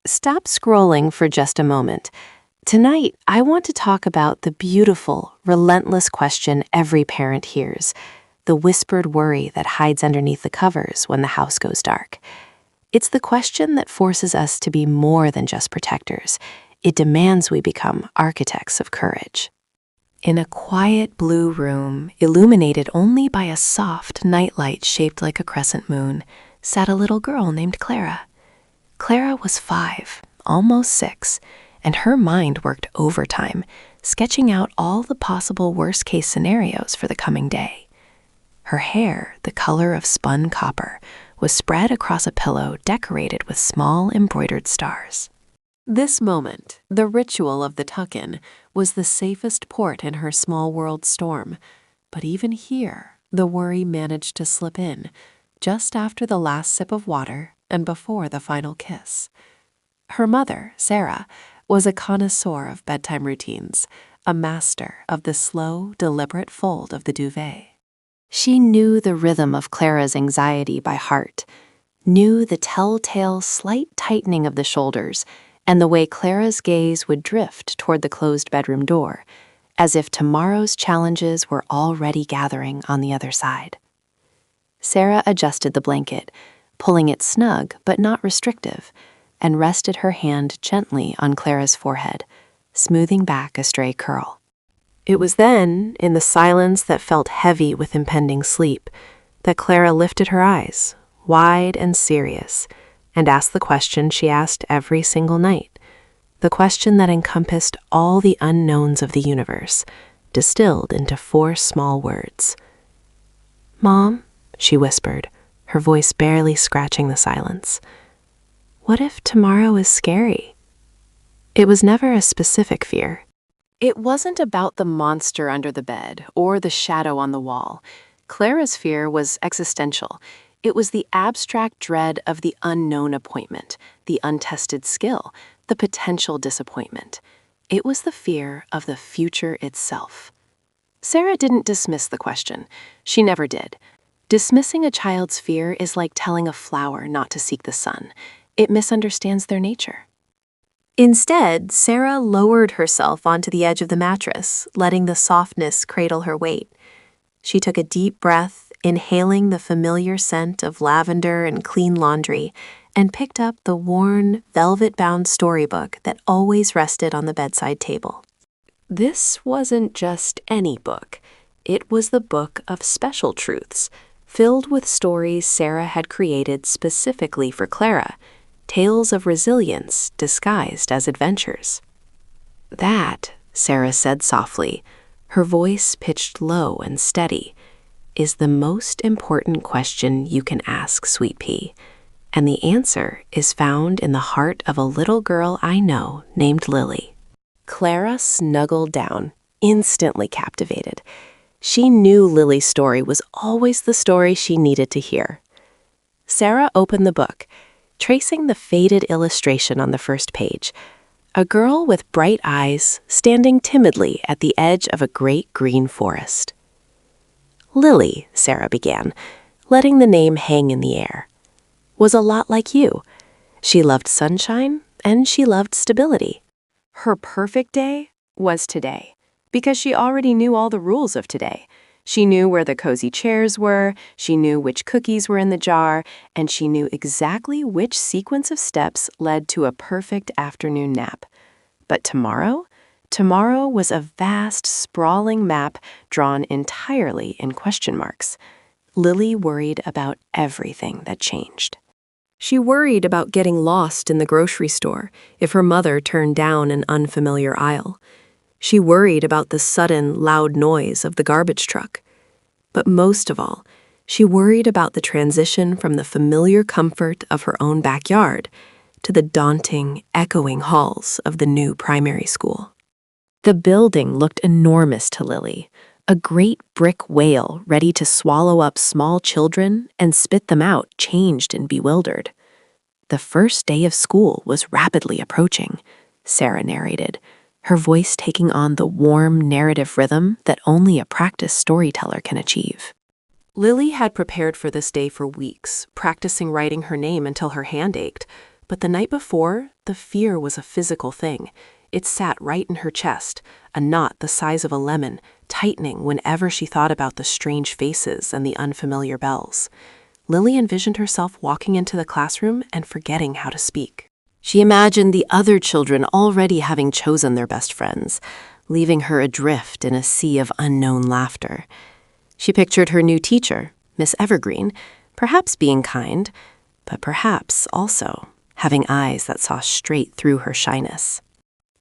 Stop scrolling for just a moment. Tonight, I want to talk about the beautiful, relentless question every parent hears, the whispered worry that hides underneath the covers when the house goes dark. It's the question that forces us to be more than just protectors. It demands we become architects of courage. In a quiet blue room, illuminated only by a soft nightlight shaped like a crescent moon, sat a little girl named Clara. Clara was 5, almost 6, and her mind worked overtime, sketching out all the possible worst-case scenarios for the coming day. Her hair, the color of spun copper, was spread across a pillow decorated with small embroidered stars. This moment, the ritual of the tuck-in, was the safest port in her small world storm. But even here, the worry managed to slip in, just after the last sip of water and before the final kiss. Her mother, Sarah, was a connoisseur of bedtime routines, a master of the slow, deliberate fold of the duvet. She knew the rhythm of Clara's anxiety by heart, knew the telltale slight tightening of the shoulders, and the way Clara's gaze would drift toward the closed bedroom door, as if tomorrow's challenges were already gathering on the other side. Sarah adjusted the blanket, pulling it snug but not restrictive, and rested her hand gently on Clara's forehead, smoothing back a stray curl. It was then, in the silence that felt heavy with impending sleep, that Clara lifted her eyes, wide and serious, and asked the question she asked every single night, the question that encompassed all the unknowns of the universe, distilled into 4 small words. "Mom," she whispered, her voice barely scratching the silence, "what if tomorrow is scary?" It was never a specific fear. It wasn't about the monster under the bed or the shadow on the wall. Clara's fear was existential. It was the abstract dread of the unknown appointment, the untested skill, the potential disappointment. It was the fear of the future itself. Sarah didn't dismiss the question. She never did. Dismissing a child's fear is like telling a flower not to seek the sun. It misunderstands their nature. Instead, Sarah lowered herself onto the edge of the mattress, letting the softness cradle her weight. She took a deep breath, inhaling the familiar scent of lavender and clean laundry, and picked up the worn, velvet-bound storybook that always rested on the bedside table. This wasn't just any book. It was the book of special truths, filled with stories Sarah had created specifically for Clara, tales of resilience disguised as adventures. "That," Sarah said softly, her voice pitched low and steady, "is the most important question you can ask, Sweet Pea, and the answer is found in the heart of a little girl I know named Lily." Clara snuggled down, instantly captivated. She knew Lily's story was always the story she needed to hear. Sarah opened the book, tracing the faded illustration on the first page, a girl with bright eyes standing timidly at the edge of a great green forest. Lily, Sarah began, letting the name hang in the air, was a lot like you. She loved sunshine and she loved stability. Her perfect day was today, because she already knew all the rules of today. She knew where the cozy chairs were, she knew which cookies were in the jar, and she knew exactly which sequence of steps led to a perfect afternoon nap. But tomorrow? Tomorrow was a vast, sprawling map drawn entirely in question marks. Lily worried about everything that changed. She worried about getting lost in the grocery store if her mother turned down an unfamiliar aisle. She worried about the sudden, loud noise of the garbage truck. But most of all, she worried about the transition from the familiar comfort of her own backyard to the daunting, echoing halls of the new primary school. The building looked enormous to Lily, a great brick whale ready to swallow up small children and spit them out, changed and bewildered. The first day of school was rapidly approaching, Sarah narrated, her voice taking on the warm narrative rhythm that only a practiced storyteller can achieve. Lily had prepared for this day for weeks, practicing writing her name until her hand ached, But the night before, the fear was a physical thing. It sat right in her chest, a knot the size of a lemon, tightening whenever she thought about the strange faces and the unfamiliar bells. Lily envisioned herself walking into the classroom and forgetting how to speak. She imagined the other children already having chosen their best friends, leaving her adrift in a sea of unknown laughter. She pictured her new teacher, Miss Evergreen, perhaps being kind, but perhaps also having eyes that saw straight through her shyness.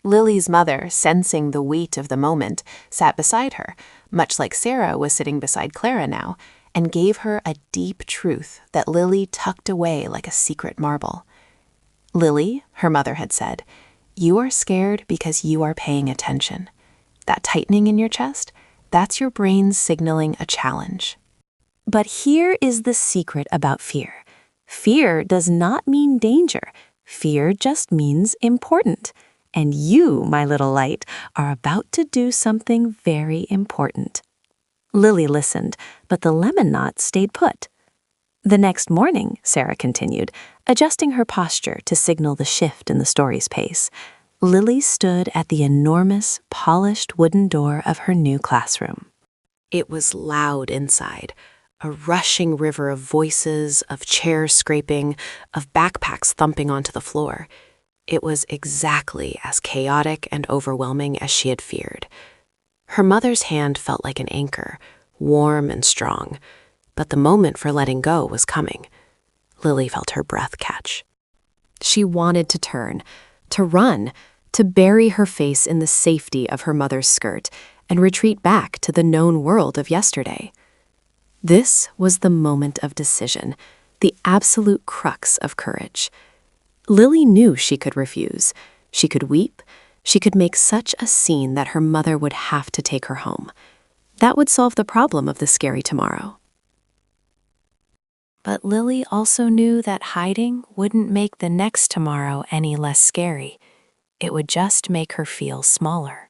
Lily's mother, sensing the weight of the moment, sat beside her, much like Sarah was sitting beside Clara now, and gave her a deep truth that Lily tucked away like a secret marble. Lily, her mother had said, you are scared because you are paying attention. That tightening in your chest, that's your brain signaling a challenge. But here is the secret about fear. Fear does not mean danger. Fear just means important. And you, my little light, are about to do something very important. Lily listened, but the lemon knot stayed put. The next morning, Sarah continued, adjusting her posture to signal the shift in the story's pace, Lily stood at the enormous, polished wooden door of her new classroom. It was loud inside, a rushing river of voices, of chairs scraping, of backpacks thumping onto the floor. It was exactly as chaotic and overwhelming as she had feared. Her mother's hand felt like an anchor, warm and strong, but the moment for letting go was coming. Lily felt her breath catch. She wanted to turn, to run, to bury her face in the safety of her mother's skirt and retreat back to the known world of yesterday. This was the moment of decision, the absolute crux of courage. Lily knew she could refuse. She could weep. She could make such a scene that her mother would have to take her home. That would solve the problem of the scary tomorrow. But Lily also knew that hiding wouldn't make the next tomorrow any less scary. It would just make her feel smaller.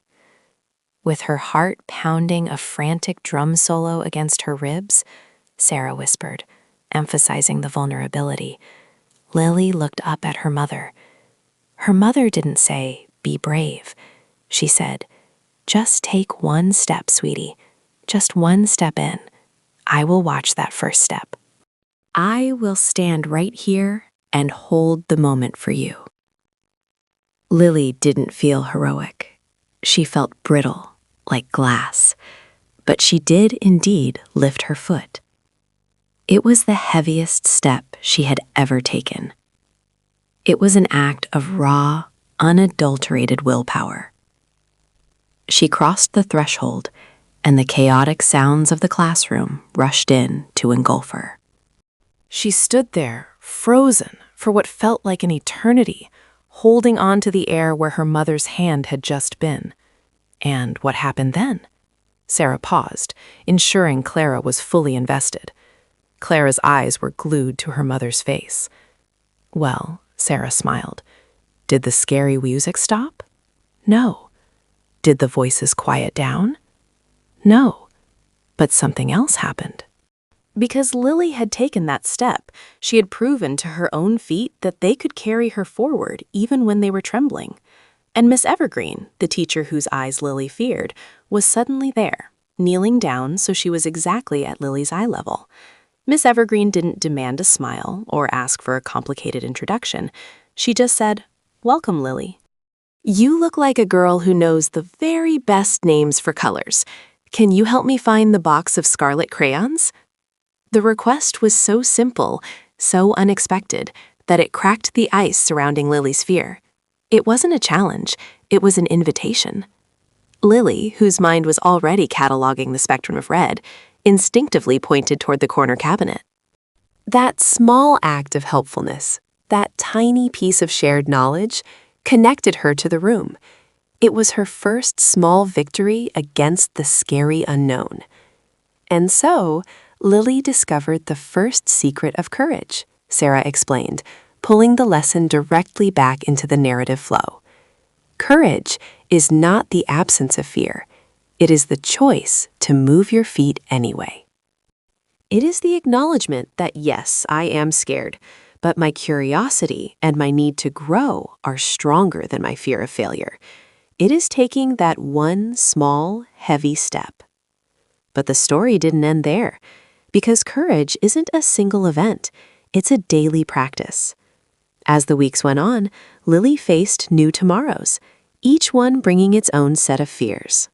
With her heart pounding a frantic drum solo against her ribs, Sarah whispered, emphasizing the vulnerability. Lily looked up at her mother. Her mother didn't say, "Be brave." She said, "Just take one step, sweetie. Just one step in. I will watch that first step. I will stand right here and hold the moment for you." Lily didn't feel heroic. She felt brittle, like glass. But she did indeed lift her foot. It was the heaviest step she had ever taken. It was an act of raw, unadulterated willpower. She crossed the threshold, and the chaotic sounds of the classroom rushed in to engulf her. She stood there, frozen for what felt like an eternity, holding on to the air where her mother's hand had just been. And what happened then? Sarah paused, ensuring Clara was fully invested. Clara's eyes were glued to her mother's face. Well, Sarah smiled. Did the scary music stop? No. Did the voices quiet down? No. But something else happened. Because Lily had taken that step, she had proven to her own feet that they could carry her forward even when they were trembling. And Miss Evergreen, the teacher whose eyes Lily feared, was suddenly there, kneeling down so she was exactly at Lily's eye level. Miss Evergreen didn't demand a smile or ask for a complicated introduction. She just said, "Welcome, Lily. You look like a girl who knows the very best names for colors. Can you help me find the box of scarlet crayons?" The request was so simple, so unexpected, that it cracked the ice surrounding Lily's fear. It wasn't a challenge, it was an invitation. Lily, whose mind was already cataloging the spectrum of red, instinctively pointed toward the corner cabinet. That small act of helpfulness, that tiny piece of shared knowledge, connected her to the room. It was her first small victory against the scary unknown. And so, Lily discovered the first secret of courage, Sarah explained, pulling the lesson directly back into the narrative flow. Courage is not the absence of fear. It is the choice to move your feet anyway. It is the acknowledgement that yes, I am scared, but my curiosity and my need to grow are stronger than my fear of failure. It is taking that one small, heavy step. But the story didn't end there, because courage isn't a single event. It's a daily practice. As the weeks went on, Lily faced new tomorrows, each one bringing its own set of fears.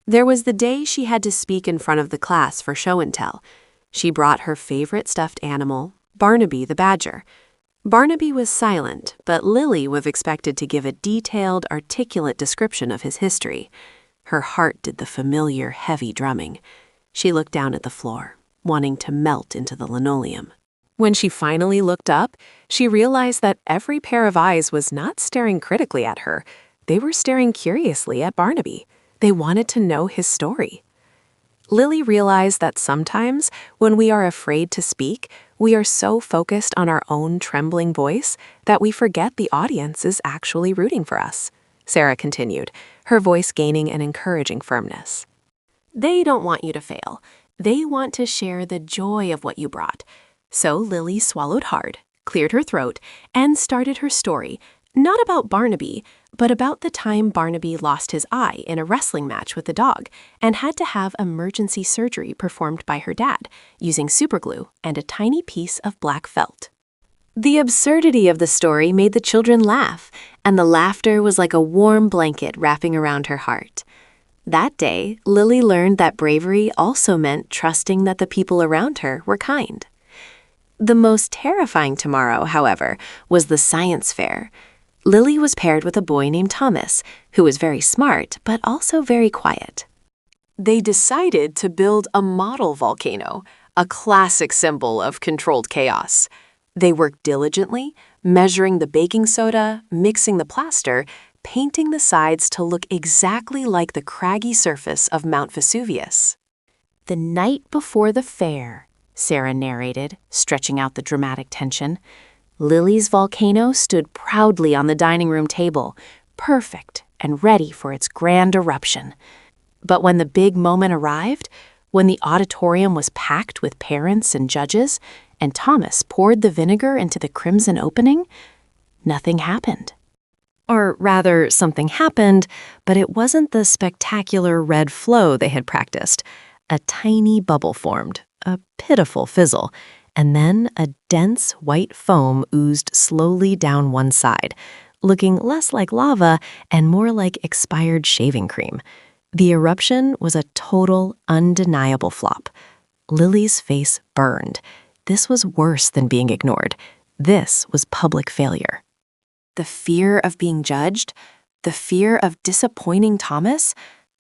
There was the day she had to speak in front of the class for show and tell. She brought her favorite stuffed animal, Barnaby the badger. Barnaby was silent, but Lily was expected to give a detailed, articulate description of his history. Her heart did the familiar, heavy drumming. She looked down at the floor, wanting to melt into the linoleum. When she finally looked up, she realized that every pair of eyes was not staring critically at her. They were staring curiously at Barnaby. They wanted to know his story. Lily realized that sometimes, when we are afraid to speak, we are so focused on our own trembling voice that we forget the audience is actually rooting for us. Sarah continued, her voice gaining an encouraging firmness. They don't want you to fail. They want to share the joy of what you brought. So Lily swallowed hard, cleared her throat, and started her story, not about Barnaby, but about the time Barnaby lost his eye in a wrestling match with the dog and had to have emergency surgery performed by her dad using superglue and a tiny piece of black felt. The absurdity of the story made the children laugh, and the laughter was like a warm blanket wrapping around her heart. That day, Lily learned that bravery also meant trusting that the people around her were kind. The most terrifying tomorrow, however, was the science fair. Lily was paired with a boy named Thomas, who was very smart but also very quiet. They decided to build a model volcano, a classic symbol of controlled chaos. They worked diligently, measuring the baking soda, mixing the plaster, painting the sides to look exactly like the craggy surface of Mount Vesuvius. The night before the fair, Sarah narrated, stretching out the dramatic tension, Lily's volcano stood proudly on the dining room table, perfect and ready for its grand eruption. But when the big moment arrived, when the auditorium was packed with parents and judges, and Thomas poured the vinegar into the crimson opening, nothing happened. Or rather, something happened, but it wasn't the spectacular red flow they had practiced. A tiny bubble formed, a pitiful fizzle, and then a dense white foam oozed slowly down one side, looking less like lava and more like expired shaving cream. The eruption was a total, undeniable flop. Lily's face burned. This was worse than being ignored. This was public failure. The fear of being judged, the fear of disappointing Thomas,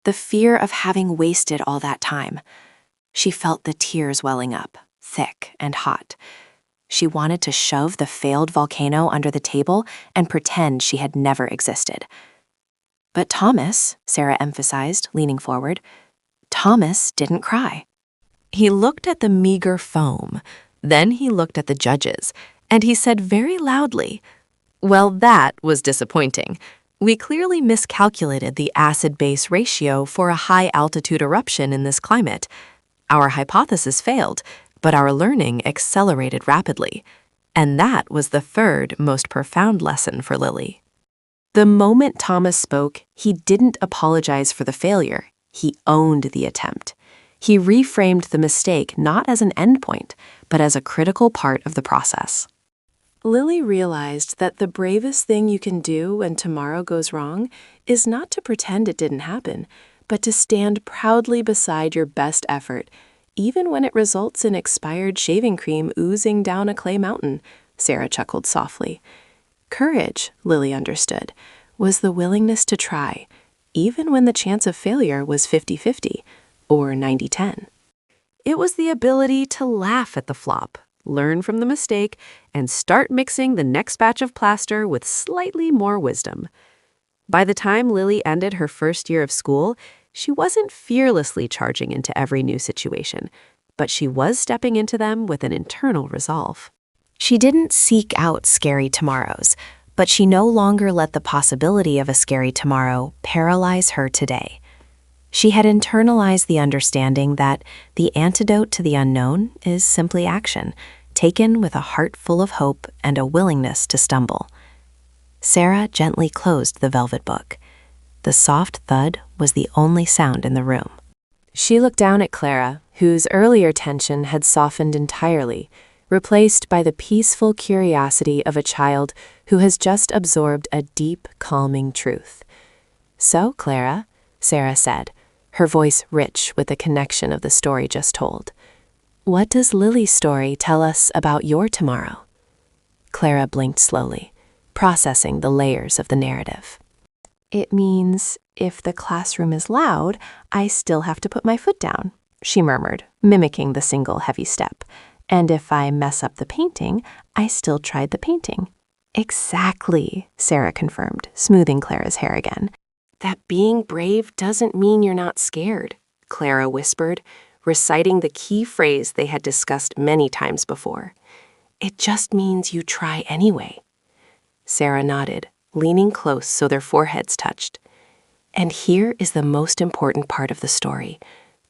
the fear of having wasted all that time. She felt the tears welling up, thick and hot. She wanted to shove the failed volcano under the table and pretend she had never existed. But Thomas, Sarah emphasized, leaning forward, Thomas didn't cry. He looked at the meager foam, then he looked at the judges, and he said very loudly, "Well, that was disappointing. We clearly miscalculated the acid-base ratio for a high-altitude eruption in this climate. Our hypothesis failed, but our learning accelerated rapidly. And that was the third most profound lesson for Lily." The moment Thomas spoke, he didn't apologize for the failure. He owned the attempt. He reframed the mistake not as an endpoint, but as a critical part of the process. Lily realized that the bravest thing you can do when tomorrow goes wrong is not to pretend it didn't happen, but to stand proudly beside your best effort, even when it results in expired shaving cream oozing down a clay mountain, Sarah chuckled softly. Courage, Lily understood, was the willingness to try, even when the chance of failure was 50-50 or 90-10. It was the ability to laugh at the flop, learn from the mistake, and start mixing the next batch of plaster with slightly more wisdom. By the time Lily ended her first year of school, she wasn't fearlessly charging into every new situation, but she was stepping into them with an internal resolve. She didn't seek out scary tomorrows, but she no longer let the possibility of a scary tomorrow paralyze her today. She had internalized the understanding that the antidote to the unknown is simply action, taken with a heart full of hope and a willingness to stumble. Sarah gently closed the velvet book. The soft thud was the only sound in the room. She looked down at Clara, whose earlier tension had softened entirely, replaced by the peaceful curiosity of a child who has just absorbed a deep, calming truth. "So, Clara," Sarah said, her voice rich with the connection of the story just told, "what does Lily's story tell us about your tomorrow?" Clara blinked slowly, processing the layers of the narrative. "It means if the classroom is loud, I still have to put my foot down," she murmured, mimicking the single heavy step. "And if I mess up the painting, I still tried the painting." "Exactly," Sarah confirmed, smoothing Clara's hair again. "That being brave doesn't mean you're not scared," Clara whispered, reciting the key phrase they had discussed many times before. "It just means you try anyway." Sarah nodded, leaning close so their foreheads touched. "And here is the most important part of the story,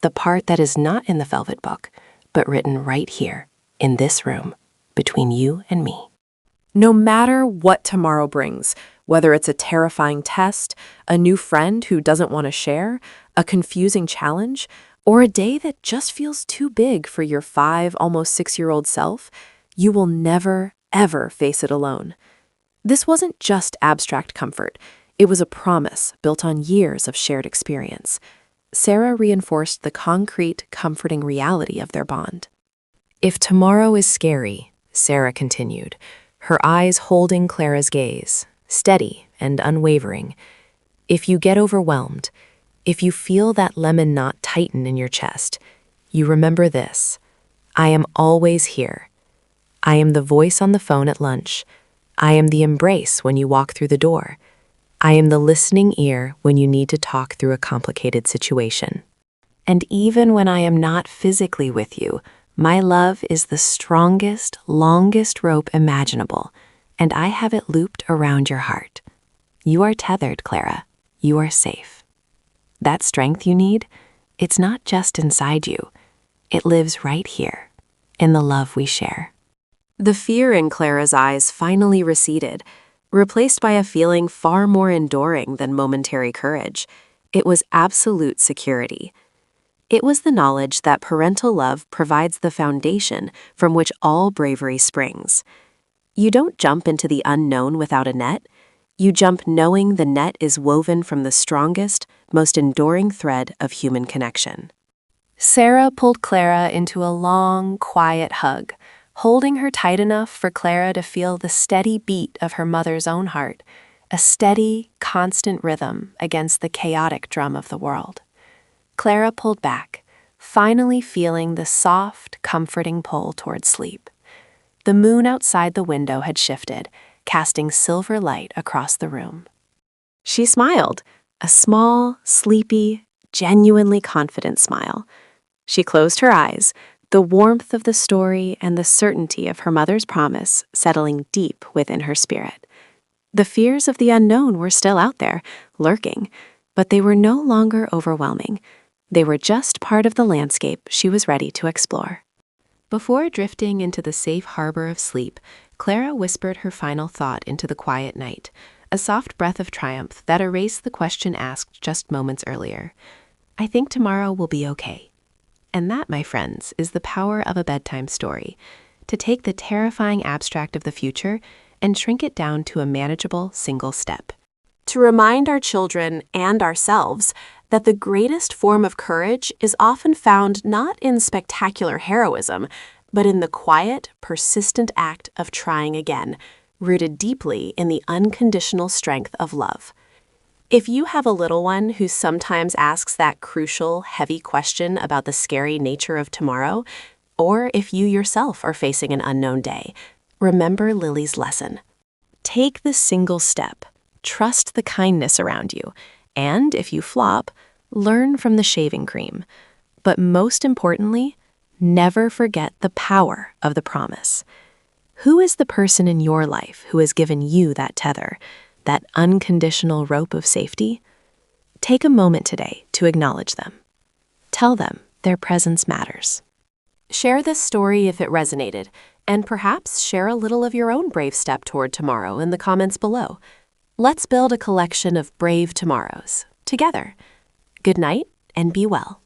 the part that is not in the velvet book, but written right here, in this room, between you and me. No matter what tomorrow brings, whether it's a terrifying test, a new friend who doesn't want to share, a confusing challenge, or a day that just feels too big for your 5, almost 6-year-old self, you will never, ever face it alone." This wasn't just abstract comfort. It was a promise built on years of shared experience. Sarah reinforced the concrete, comforting reality of their bond. "If tomorrow is scary," Sarah continued, her eyes holding Clara's gaze, steady and unwavering, "if you get overwhelmed, if you feel that lemon knot tighten in your chest, you remember this: I am always here. I am the voice on the phone at lunch. I am the embrace when you walk through the door. I am the listening ear when you need to talk through a complicated situation. And even when I am not physically with you, my love is the strongest, longest rope imaginable, and I have it looped around your heart. You are tethered, Clara. You are safe. That strength you need, it's not just inside you. It lives right here, in the love we share." The fear in Clara's eyes finally receded, replaced by a feeling far more enduring than momentary courage. It was absolute security. It was the knowledge that parental love provides the foundation from which all bravery springs. You don't jump into the unknown without a net. You jump knowing the net is woven from the strongest, most enduring thread of human connection. Sarah pulled Clara into a long, quiet hug, holding her tight enough for Clara to feel the steady beat of her mother's own heart, a steady, constant rhythm against the chaotic drum of the world. Clara pulled back, finally feeling the soft, comforting pull toward sleep. The moon outside the window had shifted, casting silver light across the room. She smiled, a small, sleepy, genuinely confident smile. She closed her eyes, the warmth of the story and the certainty of her mother's promise settling deep within her spirit. The fears of the unknown were still out there, lurking, but they were no longer overwhelming. They were just part of the landscape she was ready to explore. Before drifting into the safe harbor of sleep, Clara whispered her final thought into the quiet night, a soft breath of triumph that erased the question asked just moments earlier. "I think tomorrow will be okay." And that, my friends, is the power of a bedtime story, to take the terrifying abstract of the future and shrink it down to a manageable single step. To remind our children and ourselves that the greatest form of courage is often found not in spectacular heroism, but in the quiet, persistent act of trying again, rooted deeply in the unconditional strength of love. If you have a little one who sometimes asks that crucial, heavy question about the scary nature of tomorrow, or if you yourself are facing an unknown day, remember Lily's lesson. Take the single step, trust the kindness around you, and if you flop, learn from the shaving cream. But most importantly, never forget the power of the promise. Who is the person in your life who has given you that tether, that unconditional rope of safety? Take a moment today to acknowledge them. Tell them their presence matters. Share this story if it resonated, And perhaps share a little of your own brave step toward tomorrow in the comments below. Let's build a collection of brave tomorrows together. Good night and be well.